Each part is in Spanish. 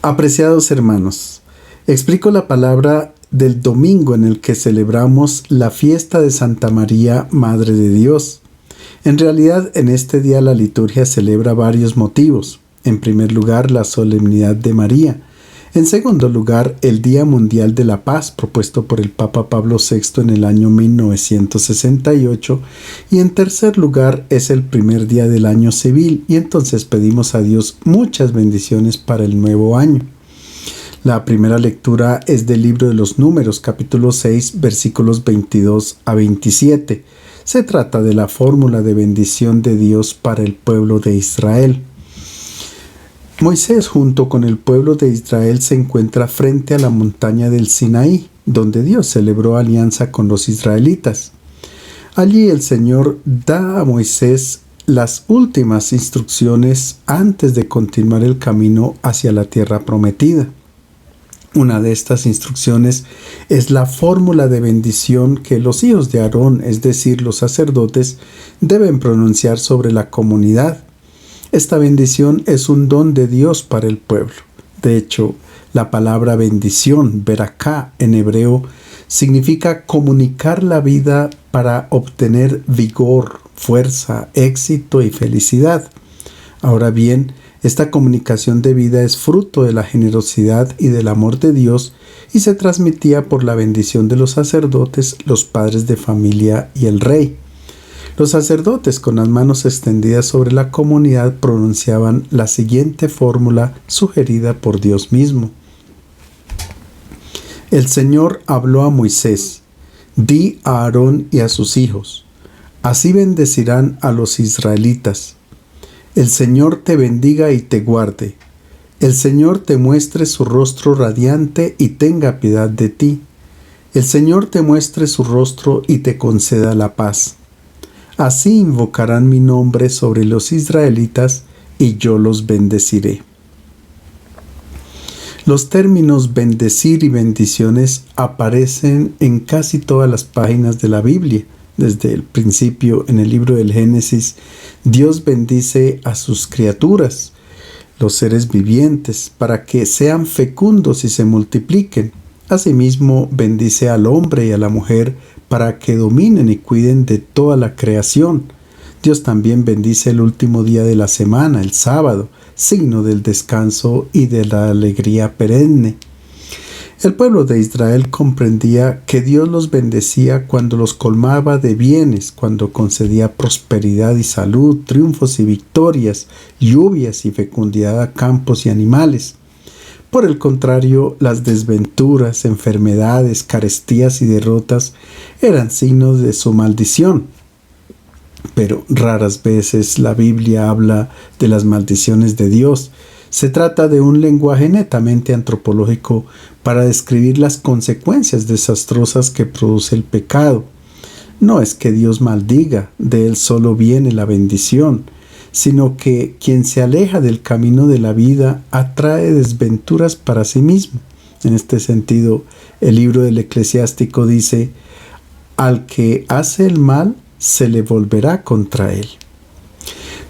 Apreciados hermanos, explico la palabra del domingo en el que celebramos la fiesta de Santa María, Madre de Dios. En realidad, en este día la liturgia celebra varios motivos. En primer lugar, la solemnidad de María. En segundo lugar, el Día Mundial de la Paz, propuesto por el Papa Pablo VI en el año 1968. Y en tercer lugar, es el primer día del año civil, y entonces pedimos a Dios muchas bendiciones para el nuevo año. La primera lectura es del libro de los Números, capítulo 6, versículos 22 a 27. Se trata de la fórmula de bendición de Dios para el pueblo de Israel. Moisés junto con el pueblo de Israel se encuentra frente a la montaña del Sinaí, donde Dios celebró alianza con los israelitas. Allí el Señor da a Moisés las últimas instrucciones antes de continuar el camino hacia la tierra prometida. Una de estas instrucciones es la fórmula de bendición que los hijos de Aarón, es decir, los sacerdotes, deben pronunciar sobre la comunidad. Esta bendición es un don de Dios para el pueblo. De hecho, la palabra bendición, beraká en hebreo, significa comunicar la vida para obtener vigor, fuerza, éxito y felicidad. Ahora bien, esta comunicación de vida es fruto de la generosidad y del amor de Dios y se transmitía por la bendición de los sacerdotes, los padres de familia y el rey. Los sacerdotes, con las manos extendidas sobre la comunidad, pronunciaban la siguiente fórmula sugerida por Dios mismo. El Señor habló a Moisés: di a Aarón y a sus hijos, así bendecirán a los israelitas. El Señor te bendiga y te guarde. El Señor te muestre su rostro radiante y tenga piedad de ti. El Señor te muestre su rostro y te conceda la paz. Así invocarán mi nombre sobre los israelitas y yo los bendeciré. Los términos bendecir y bendiciones aparecen en casi todas las páginas de la Biblia. Desde el principio, en el libro del Génesis, Dios bendice a sus criaturas, los seres vivientes, para que sean fecundos y se multipliquen. Asimismo, bendice al hombre y a la mujer para que dominen y cuiden de toda la creación. Dios también bendice el último día de la semana, el sábado, signo del descanso y de la alegría perenne. El pueblo de Israel comprendía que Dios los bendecía cuando los colmaba de bienes, cuando concedía prosperidad y salud, triunfos y victorias, lluvias y fecundidad a campos y animales. Por el contrario, las desventuras, enfermedades, carestías y derrotas eran signos de su maldición. Pero raras veces la Biblia habla de las maldiciones de Dios. Se trata de un lenguaje netamente antropológico para describir las consecuencias desastrosas que produce el pecado. No es que Dios maldiga, de él solo viene la bendición, sino que quien se aleja del camino de la vida atrae desventuras para sí mismo. En este sentido, el libro del Eclesiástico dice: al que hace el mal, se le volverá contra él.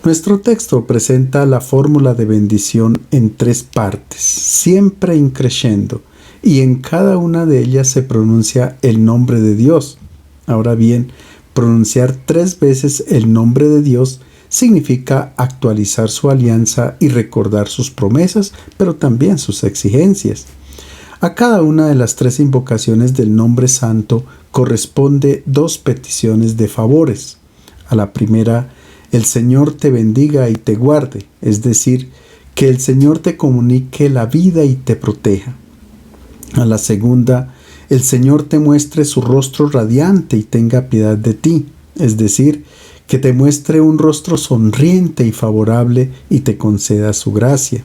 Nuestro texto presenta la fórmula de bendición en 3 partes, siempre increciendo, y en cada una de ellas se pronuncia el nombre de Dios. Ahora bien, pronunciar 3 veces el nombre de Dios significa actualizar su alianza y recordar sus promesas, pero también sus exigencias. A cada una de las 3 invocaciones del nombre santo corresponde 2 peticiones de favores. A la primera, el Señor te bendiga y te guarde, es decir, que el Señor te comunique la vida y te proteja. A la segunda, el Señor te muestre su rostro radiante y tenga piedad de ti, es decir, que te muestre un rostro sonriente y favorable y te conceda su gracia.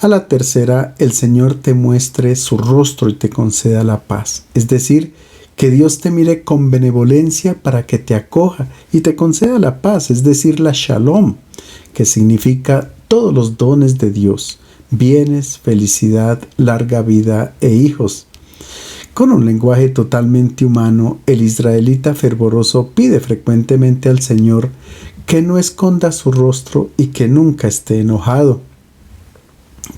A la tercera, el Señor te muestre su rostro y te conceda la paz, es decir, que Dios te mire con benevolencia para que te acoja y te conceda la paz, es decir, la shalom, que significa todos los dones de Dios, bienes, felicidad, larga vida e hijos. Con un lenguaje totalmente humano, el israelita fervoroso pide frecuentemente al Señor que no esconda su rostro y que nunca esté enojado.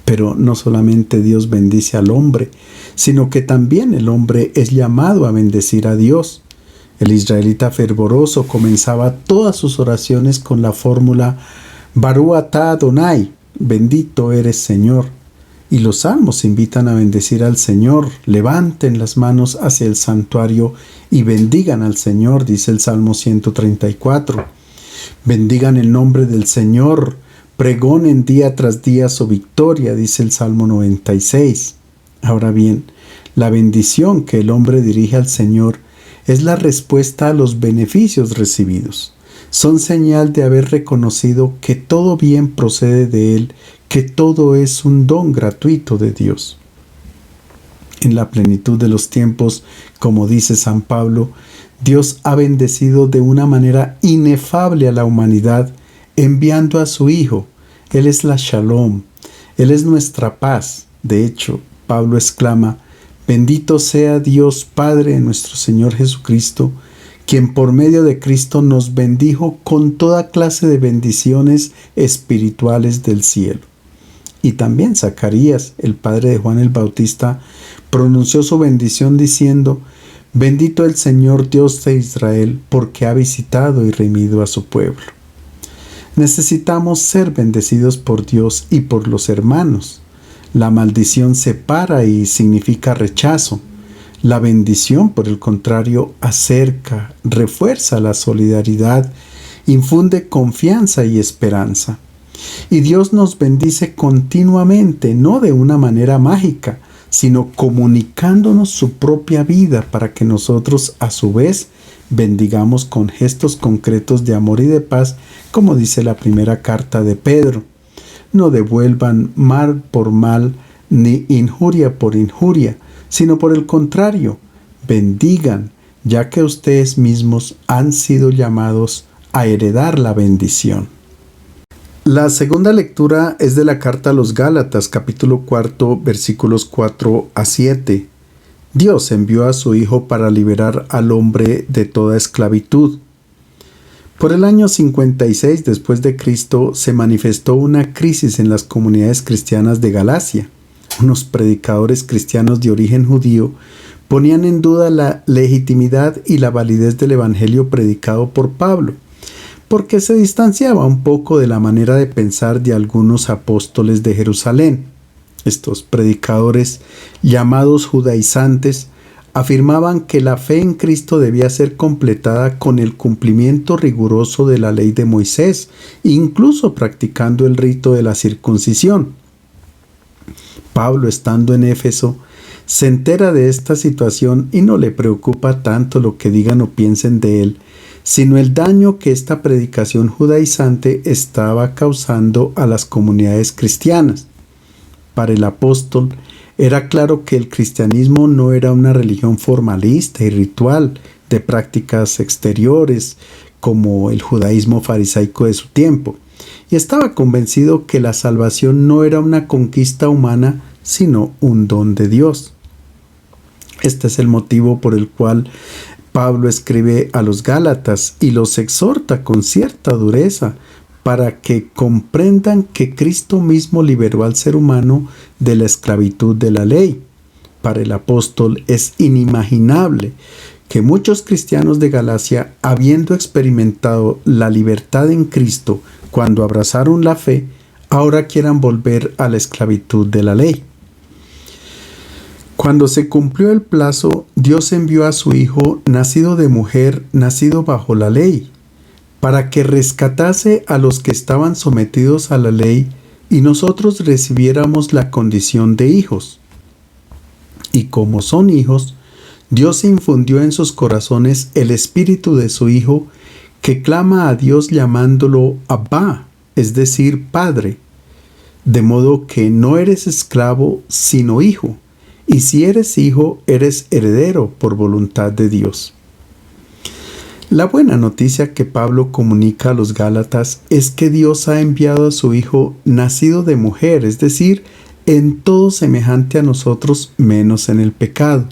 Pero no solamente Dios bendice al hombre, sino que también el hombre es llamado a bendecir a Dios. El israelita fervoroso comenzaba todas sus oraciones con la fórmula Barú atah Adonai, bendito eres Señor. Y los salmos invitan a bendecir al Señor. Levanten las manos hacia el santuario y bendigan al Señor, dice el Salmo 134. Bendigan el nombre del Señor, pregonen día tras día su victoria, dice el Salmo 96. Ahora bien, la bendición que el hombre dirige al Señor es la respuesta a los beneficios recibidos. Son señal de haber reconocido que todo bien procede de Él, que todo es un don gratuito de Dios. En la plenitud de los tiempos, como dice San Pablo, Dios ha bendecido de una manera inefable a la humanidad, enviando a su Hijo. Él es la Shalom, Él es nuestra paz. De hecho, Pablo exclama: bendito sea Dios Padre de nuestro Señor Jesucristo, quien por medio de Cristo nos bendijo con toda clase de bendiciones espirituales del cielo. Y también Zacarías, el padre de Juan el Bautista, pronunció su bendición diciendo: bendito el Señor Dios de Israel, porque ha visitado y redimido a su pueblo. Necesitamos ser bendecidos por Dios y por los hermanos. La maldición separa y significa rechazo. La bendición, por el contrario, acerca, refuerza la solidaridad, infunde confianza y esperanza. Y Dios nos bendice continuamente, no de una manera mágica, sino comunicándonos su propia vida para que nosotros, a su vez, bendigamos con gestos concretos de amor y de paz, como dice la primera carta de Pedro. No devuelvan mal por mal, ni injuria por injuria, sino por el contrario, bendigan, ya que ustedes mismos han sido llamados a heredar la bendición. La segunda lectura es de la carta a los Gálatas, capítulo 4, versículos 4 a 7. Dios envió a su Hijo para liberar al hombre de toda esclavitud. Por el año 56 después de Cristo se manifestó una crisis en las comunidades cristianas de Galacia. Unos predicadores cristianos de origen judío ponían en duda la legitimidad y la validez del evangelio predicado por Pablo, porque se distanciaba un poco de la manera de pensar de algunos apóstoles de Jerusalén. Estos predicadores, llamados judaizantes, afirmaban que la fe en Cristo debía ser completada con el cumplimiento riguroso de la ley de Moisés, incluso practicando el rito de la circuncisión. Pablo, estando en Éfeso, se entera de esta situación y no le preocupa tanto lo que digan o piensen de él, sino el daño que esta predicación judaizante estaba causando a las comunidades cristianas. Para el apóstol era claro que el cristianismo no era una religión formalista y ritual de prácticas exteriores como el judaísmo farisaico de su tiempo, y estaba convencido que la salvación no era una conquista humana, sino un don de Dios. Este es el motivo por el cual Pablo escribe a los Gálatas y los exhorta con cierta dureza para que comprendan que Cristo mismo liberó al ser humano de la esclavitud de la ley. Para el apóstol es inimaginable que muchos cristianos de Galacia, habiendo experimentado la libertad en Cristo cuando abrazaron la fe, ahora quieran volver a la esclavitud de la ley. Cuando se cumplió el plazo, Dios envió a su Hijo, nacido de mujer, nacido bajo la ley, para que rescatase a los que estaban sometidos a la ley y nosotros recibiéramos la condición de hijos. Y como son hijos, Dios infundió en sus corazones el espíritu de su Hijo, que clama a Dios llamándolo Abba, es decir, Padre. De modo que no eres esclavo, sino hijo. Y si eres hijo, eres heredero por voluntad de Dios. La buena noticia que Pablo comunica a los Gálatas es que Dios ha enviado a su Hijo nacido de mujer, es decir, en todo semejante a nosotros menos en el pecado,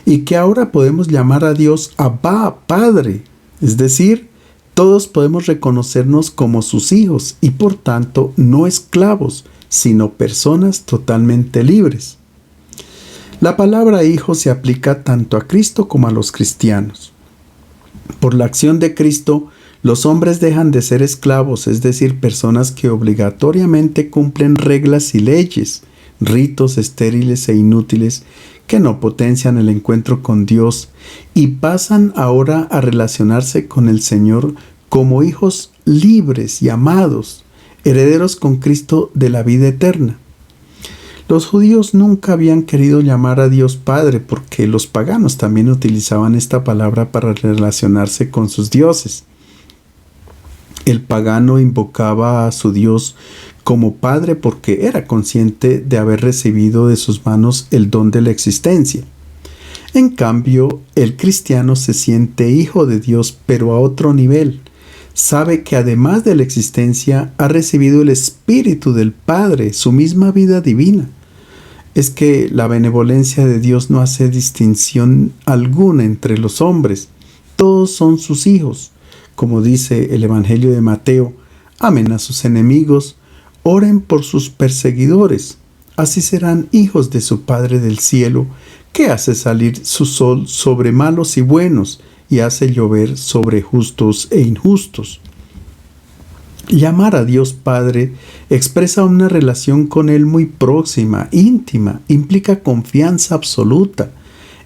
y que ahora podemos llamar a Dios Abba, Padre, es decir, todos podemos reconocernos como sus hijos y por tanto no esclavos, sino personas totalmente libres. La palabra hijo se aplica tanto a Cristo como a los cristianos. Por la acción de Cristo, los hombres dejan de ser esclavos, es decir, personas que obligatoriamente cumplen reglas y leyes, ritos estériles e inútiles que no potencian el encuentro con Dios, y pasan ahora a relacionarse con el Señor como hijos libres y amados, herederos con Cristo de la vida eterna. Los judíos nunca habían querido llamar a Dios Padre porque los paganos también utilizaban esta palabra para relacionarse con sus dioses. El pagano invocaba a su Dios como Padre porque era consciente de haber recibido de sus manos el don de la existencia. En cambio, el cristiano se siente hijo de Dios, pero a otro nivel. Sabe que además de la existencia, ha recibido el Espíritu del Padre, su misma vida divina. Es que la benevolencia de Dios no hace distinción alguna entre los hombres. Todos son sus hijos. Como dice el Evangelio de Mateo, amen a sus enemigos, oren por sus perseguidores. Así serán hijos de su Padre del cielo, que hace salir su sol sobre malos y buenos, y hace llover sobre justos e injustos. Llamar a Dios Padre expresa una relación con Él muy próxima, íntima, implica confianza absoluta,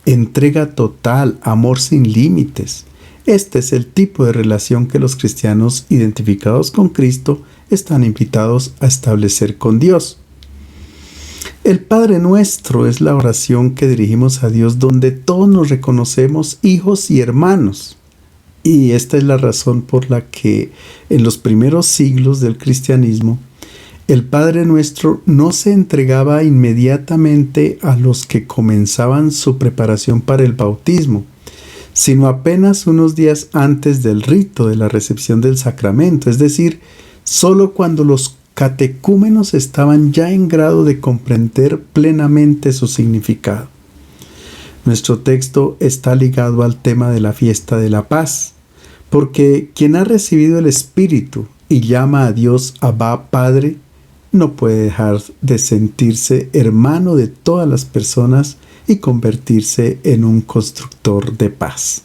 entrega total, amor sin límites. Este es el tipo de relación que los cristianos identificados con Cristo están invitados a establecer con Dios. El Padre Nuestro es la oración que dirigimos a Dios donde todos nos reconocemos hijos y hermanos. Y esta es la razón por la que en los primeros siglos del cristianismo el Padre Nuestro no se entregaba inmediatamente a los que comenzaban su preparación para el bautismo, sino apenas unos días antes del rito de la recepción del sacramento, es decir, solo cuando los catecúmenos estaban ya en grado de comprender plenamente su significado. Nuestro texto está ligado al tema de la fiesta de la paz, porque quien ha recibido el Espíritu y llama a Dios Abba Padre, no puede dejar de sentirse hermano de todas las personas y convertirse en un constructor de paz.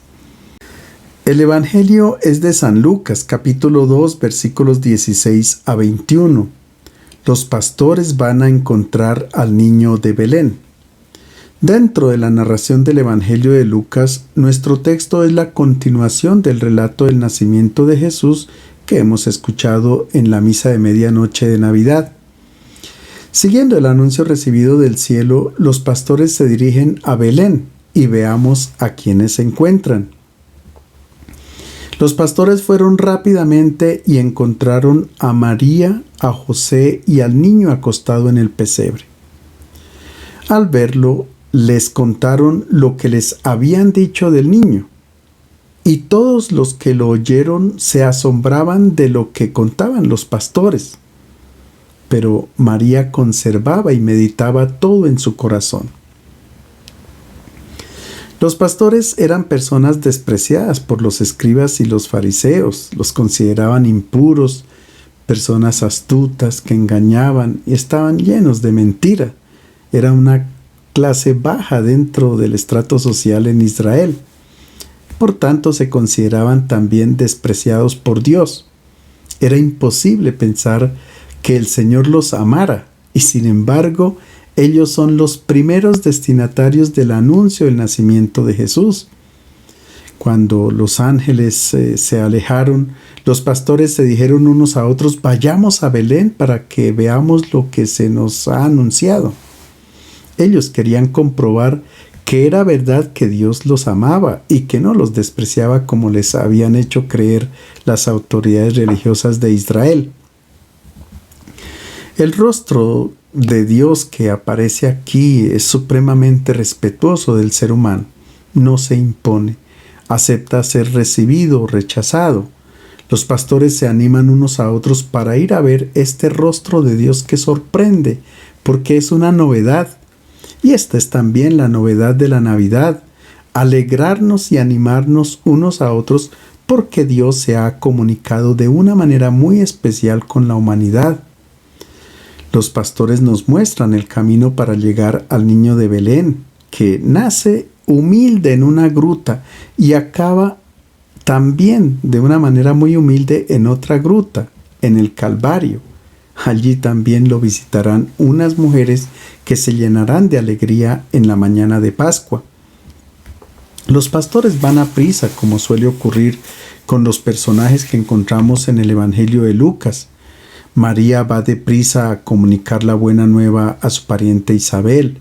El Evangelio es de San Lucas, capítulo 2, versículos 16 a 21. Los pastores van a encontrar al niño de Belén. Dentro de la narración del Evangelio de Lucas, nuestro texto es la continuación del relato del nacimiento de Jesús que hemos escuchado en la misa de medianoche de Navidad. Siguiendo el anuncio recibido del cielo, los pastores se dirigen a Belén y veamos a quienes se encuentran. Los pastores fueron rápidamente y encontraron a María, a José y al niño acostado en el pesebre. Al verlo, les contaron lo que les habían dicho del niño, y todos los que lo oyeron se asombraban de lo que contaban los pastores. Pero María conservaba y meditaba todo en su corazón. Los pastores eran personas despreciadas por los escribas y los fariseos, los consideraban impuros, personas astutas que engañaban y estaban llenos de mentira. Era una clase baja dentro del estrato social en Israel. Por tanto, se consideraban también despreciados por Dios. Era imposible pensar que el Señor los amara, y sin embargo, ellos son los primeros destinatarios del anuncio del nacimiento de Jesús. Cuando los ángeles se alejaron, los pastores se dijeron unos a otros: vayamos a Belén para que veamos lo que se nos ha anunciado. Ellos querían comprobar que era verdad que Dios los amaba y que no los despreciaba como les habían hecho creer las autoridades religiosas de Israel. El rostro de Dios que aparece aquí es supremamente respetuoso del ser humano. No se impone, acepta ser recibido o rechazado. Los pastores se animan unos a otros para ir a ver este rostro de Dios que sorprende, porque es una novedad. Y esta es también la novedad de la Navidad, alegrarnos y animarnos unos a otros porque Dios se ha comunicado de una manera muy especial con la humanidad. Los pastores nos muestran el camino para llegar al niño de Belén, que nace humilde en una gruta y acaba también de una manera muy humilde en otra gruta, en el Calvario. Allí también lo visitarán unas mujeres que se llenarán de alegría en la mañana de Pascua. Los pastores van a prisa, como suele ocurrir con los personajes que encontramos en el Evangelio de Lucas. María va deprisa a comunicar la buena nueva a su pariente Isabel.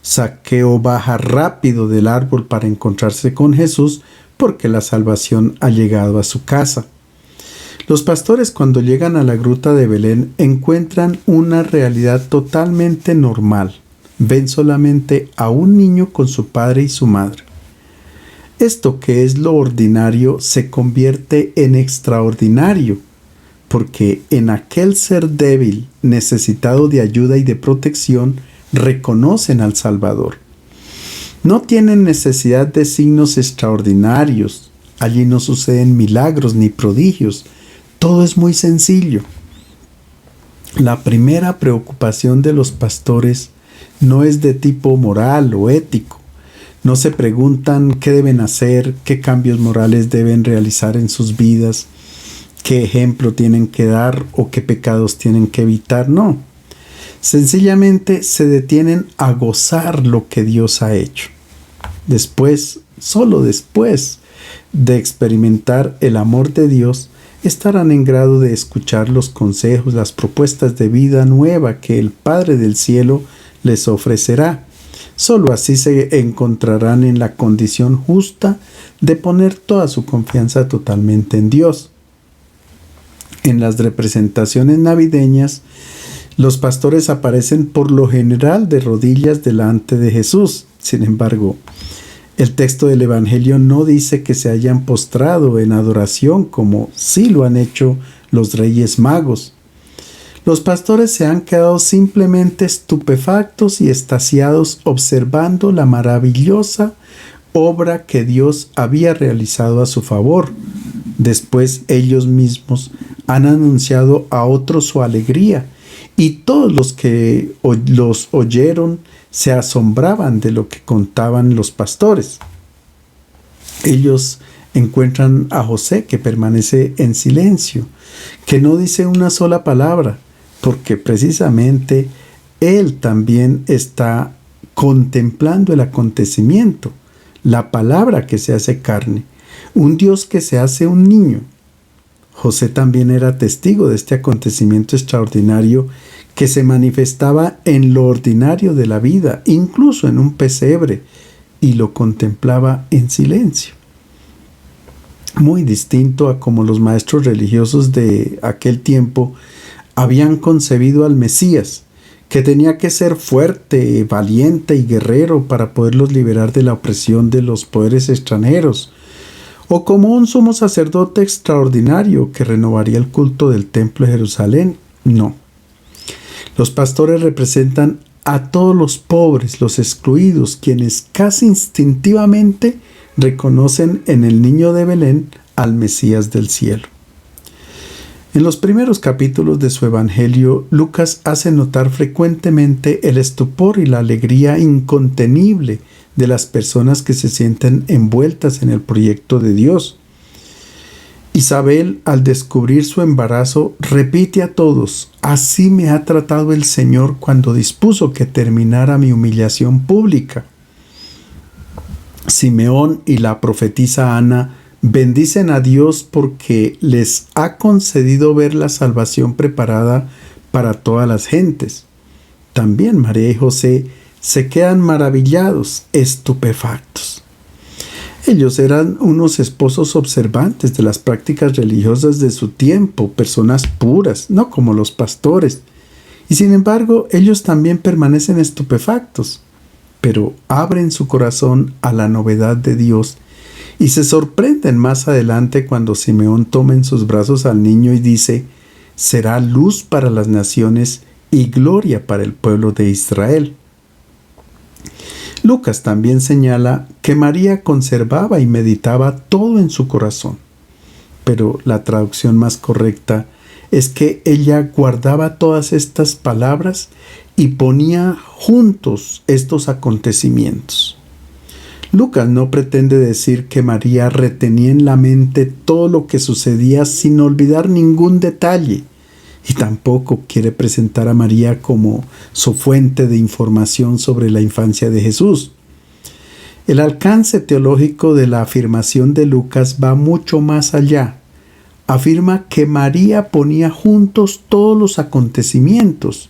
Zaqueo baja rápido del árbol para encontrarse con Jesús porque la salvación ha llegado a su casa. Los pastores, cuando llegan a la gruta de Belén, encuentran una realidad totalmente normal. Ven solamente a un niño con su padre y su madre. Esto que es lo ordinario se convierte en extraordinario, porque en aquel ser débil, necesitado de ayuda y de protección, reconocen al Salvador. No tienen necesidad de signos extraordinarios. Allí no suceden milagros ni prodigios. Todo es muy sencillo. La primera preocupación de los pastores no es de tipo moral o ético. No se preguntan qué deben hacer, qué cambios morales deben realizar en sus vidas, qué ejemplo tienen que dar o qué pecados tienen que evitar. No. Sencillamente se detienen a gozar lo que Dios ha hecho. Después, solo después de experimentar el amor de Dios, estarán en grado de escuchar los consejos, las propuestas de vida nueva que el Padre del Cielo les ofrecerá. Solo así se encontrarán en la condición justa de poner toda su confianza totalmente en Dios. En las representaciones navideñas, los pastores aparecen por lo general de rodillas delante de Jesús. Sin embargo, el texto del Evangelio no dice que se hayan postrado en adoración como sí lo han hecho los Reyes Magos. Los pastores se han quedado simplemente estupefactos y extasiados observando la maravillosa obra que Dios había realizado a su favor. Después ellos mismos han anunciado a otros su alegría, y todos los que los oyeron se asombraban de lo que contaban los pastores. Ellos encuentran a José, que permanece en silencio, que no dice una sola palabra, porque precisamente él también está contemplando el acontecimiento, la palabra que se hace carne, un Dios que se hace un niño. José también era testigo de este acontecimiento extraordinario que se manifestaba en lo ordinario de la vida, incluso en un pesebre, y lo contemplaba en silencio. Muy distinto a como los maestros religiosos de aquel tiempo habían concebido al Mesías, que tenía que ser fuerte, valiente y guerrero para poderlos liberar de la opresión de los poderes extranjeros, o como un sumo sacerdote extraordinario que renovaría el culto del templo de Jerusalén. No. Los pastores representan a todos los pobres, los excluidos, quienes casi instintivamente reconocen en el niño de Belén al Mesías del cielo. En los primeros capítulos de su Evangelio, Lucas hace notar frecuentemente el estupor y la alegría incontenible de las personas que se sienten envueltas en el proyecto de Dios. Isabel, al descubrir su embarazo, repite a todos: «Así me ha tratado el Señor cuando dispuso que terminara mi humillación pública». Simeón y la profetisa Ana bendicen a Dios porque les ha concedido ver la salvación preparada para todas las gentes. También María y José se quedan maravillados, estupefactos. Ellos eran unos esposos observantes de las prácticas religiosas de su tiempo, personas puras, no como los pastores. Y sin embargo, ellos también permanecen estupefactos, pero abren su corazón a la novedad de Dios y se sorprenden más adelante cuando Simeón toma en sus brazos al niño y dice: «Será luz para las naciones y gloria para el pueblo de Israel». Lucas también señala que María conservaba y meditaba todo en su corazón, pero la traducción más correcta es que ella guardaba todas estas palabras y ponía juntos estos acontecimientos. Lucas no pretende decir que María retenía en la mente todo lo que sucedía sin olvidar ningún detalle, y tampoco quiere presentar a María como su fuente de información sobre la infancia de Jesús. El alcance teológico de la afirmación de Lucas va mucho más allá. Afirma que María ponía juntos todos los acontecimientos,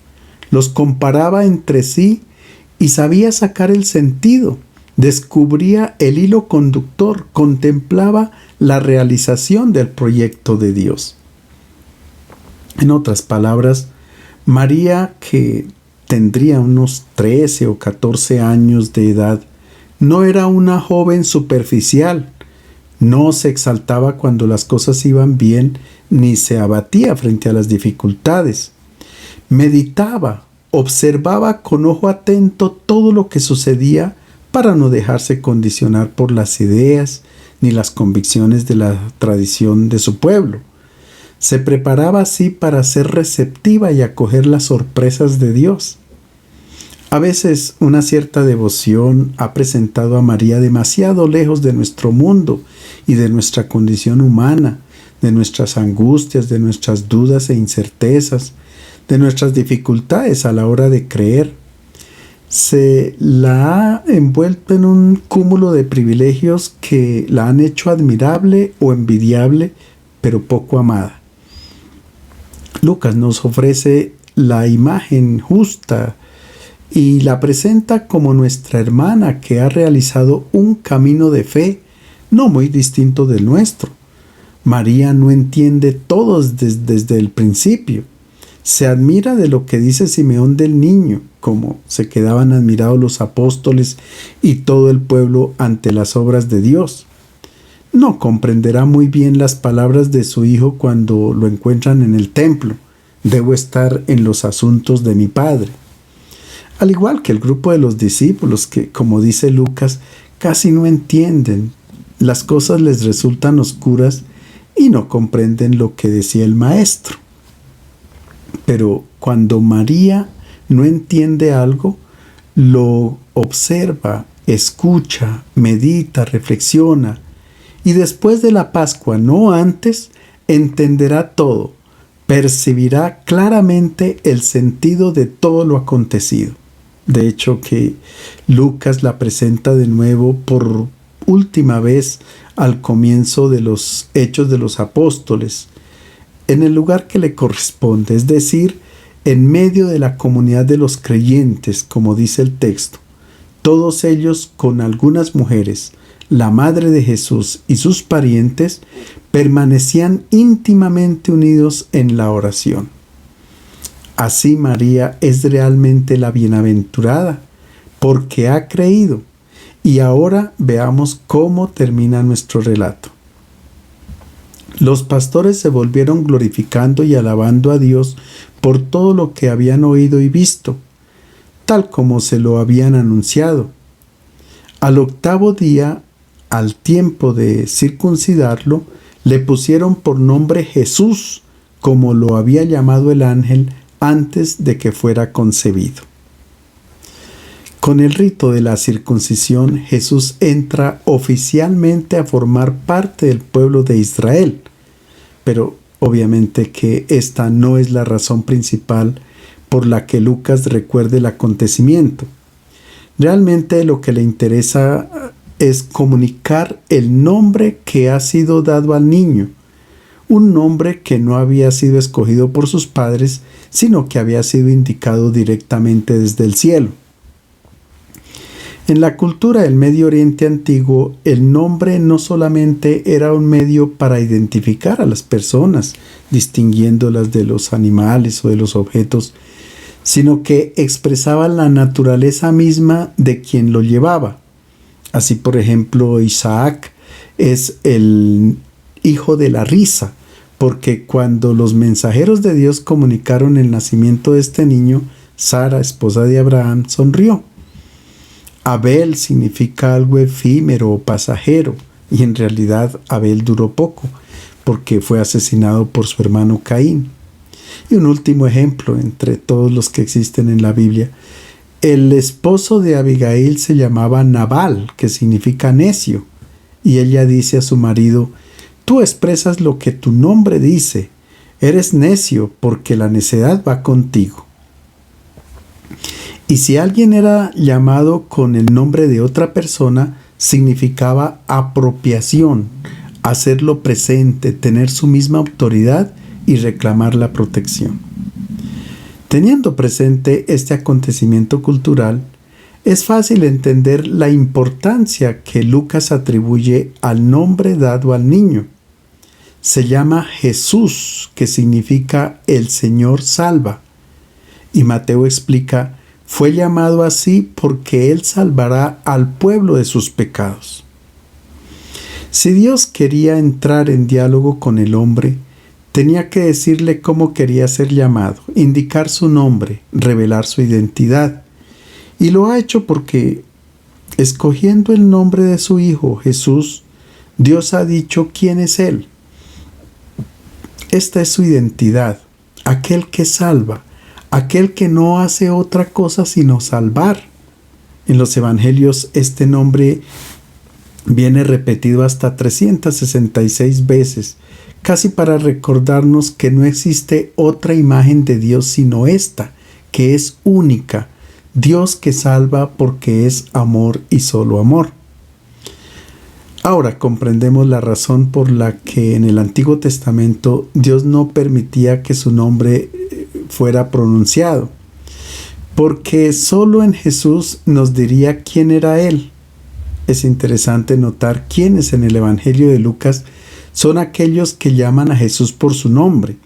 los comparaba entre sí y sabía sacar el sentido, descubría el hilo conductor, contemplaba la realización del proyecto de Dios. En otras palabras, María, que tendría unos 13 o 14 años de edad, no era una joven superficial, no se exaltaba cuando las cosas iban bien, ni se abatía frente a las dificultades. Meditaba, observaba con ojo atento todo lo que sucedía para no dejarse condicionar por las ideas ni las convicciones de la tradición de su pueblo. Se preparaba así para ser receptiva y acoger las sorpresas de Dios. A veces una cierta devoción ha presentado a María demasiado lejos de nuestro mundo y de nuestra condición humana, de nuestras angustias, de nuestras dudas e incertezas, de nuestras dificultades a la hora de creer. Se la ha envuelto en un cúmulo de privilegios que la han hecho admirable o envidiable, pero poco amada. Lucas nos ofrece la imagen justa y la presenta como nuestra hermana que ha realizado un camino de fe no muy distinto del nuestro. María no entiende todo desde el principio. Se admira de lo que dice Simeón del niño, como se quedaban admirados los apóstoles y todo el pueblo ante las obras de Dios. No comprenderá muy bien las palabras de su hijo cuando lo encuentran en el templo. Debo estar en los asuntos de mi Padre. Al igual que el grupo de los discípulos que, como dice Lucas, casi no entienden. Las cosas les resultan oscuras y no comprenden lo que decía el Maestro. Pero cuando María no entiende algo, lo observa, escucha, medita, reflexiona, y después de la Pascua, no antes, entenderá todo, percibirá claramente el sentido de todo lo acontecido. De hecho, que Lucas la presenta de nuevo por última vez al comienzo de los Hechos de los Apóstoles, en el lugar que le corresponde, es decir, en medio de la comunidad de los creyentes, como dice el texto, todos ellos con algunas mujeres, la madre de Jesús y sus parientes, permanecían íntimamente unidos en la oración. Así María es realmente la bienaventurada, porque ha creído. Y ahora veamos cómo termina nuestro relato. Los pastores se volvieron glorificando y alabando a Dios por todo lo que habían oído y visto, tal como se lo habían anunciado. Al 8º día, al tiempo de circuncidarlo, le pusieron por nombre Jesús, como lo había llamado el ángel antes de que fuera concebido. Con el rito de la circuncisión, Jesús entra oficialmente a formar parte del pueblo de Israel, pero obviamente que esta no es la razón principal por la que Lucas recuerde el acontecimiento. Realmente lo que le interesa es comunicar el nombre que ha sido dado al niño, un nombre que no había sido escogido por sus padres, sino que había sido indicado directamente desde el cielo. En la cultura del Medio Oriente antiguo, el nombre no solamente era un medio para identificar a las personas, distinguiéndolas de los animales o de los objetos, sino que expresaba la naturaleza misma de quien lo llevaba. Así, por ejemplo, Isaac es el hijo de la risa, porque cuando los mensajeros de Dios comunicaron el nacimiento de este niño, Sara, esposa de Abraham, sonrió. Abel significa algo efímero o pasajero, y en realidad Abel duró poco, porque fue asesinado por su hermano Caín. Y un último ejemplo entre todos los que existen en la Biblia. El esposo de Abigail se llamaba Nabal, que significa necio, y ella dice a su marido: tú expresas lo que tu nombre dice, eres necio porque la necedad va contigo. Y si alguien era llamado con el nombre de otra persona, significaba apropiación, hacerlo presente, tener su misma autoridad y reclamar la protección. Teniendo presente este acontecimiento cultural, es fácil entender la importancia que Lucas atribuye al nombre dado al niño. Se llama Jesús, que significa el Señor salva. Y Mateo explica: fue llamado así porque Él salvará al pueblo de sus pecados. Si Dios quería entrar en diálogo con el hombre, tenía que decirle cómo quería ser llamado, indicar su nombre, revelar su identidad. Y lo ha hecho porque, escogiendo el nombre de su Hijo, Jesús, Dios ha dicho quién es Él. Esta es su identidad, aquel que salva, aquel que no hace otra cosa sino salvar. En los evangelios este nombre viene repetido hasta 366 veces, casi para recordarnos que no existe otra imagen de Dios sino esta, que es única, Dios que salva porque es amor y solo amor. Ahora comprendemos la razón por la que en el Antiguo Testamento Dios no permitía que su nombre fuera pronunciado, porque solo en Jesús nos diría quién era Él. Es interesante notar quiénes en el Evangelio de Lucas son aquellos que llaman a Jesús por su nombre.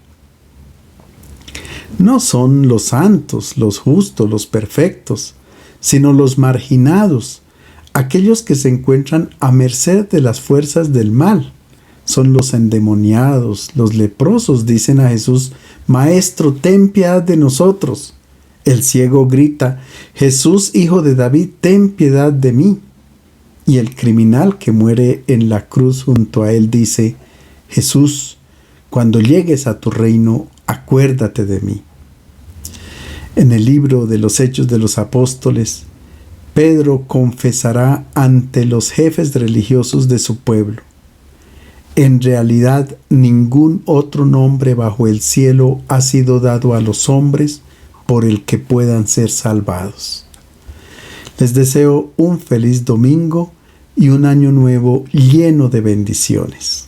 No son los santos, los justos, los perfectos, sino los marginados, aquellos que se encuentran a merced de las fuerzas del mal. Son los endemoniados, los leprosos dicen a Jesús: Maestro, ten piedad de nosotros. El ciego grita: Jesús, hijo de David, ten piedad de mí. Y el criminal que muere en la cruz junto a él dice: Jesús, cuando llegues a tu reino, acuérdate de mí. En el libro de los Hechos de los Apóstoles, Pedro confesará ante los jefes religiosos de su pueblo: en realidad ningún otro nombre bajo el cielo ha sido dado a los hombres por el que puedan ser salvados. Les deseo un feliz domingo y un año nuevo lleno de bendiciones.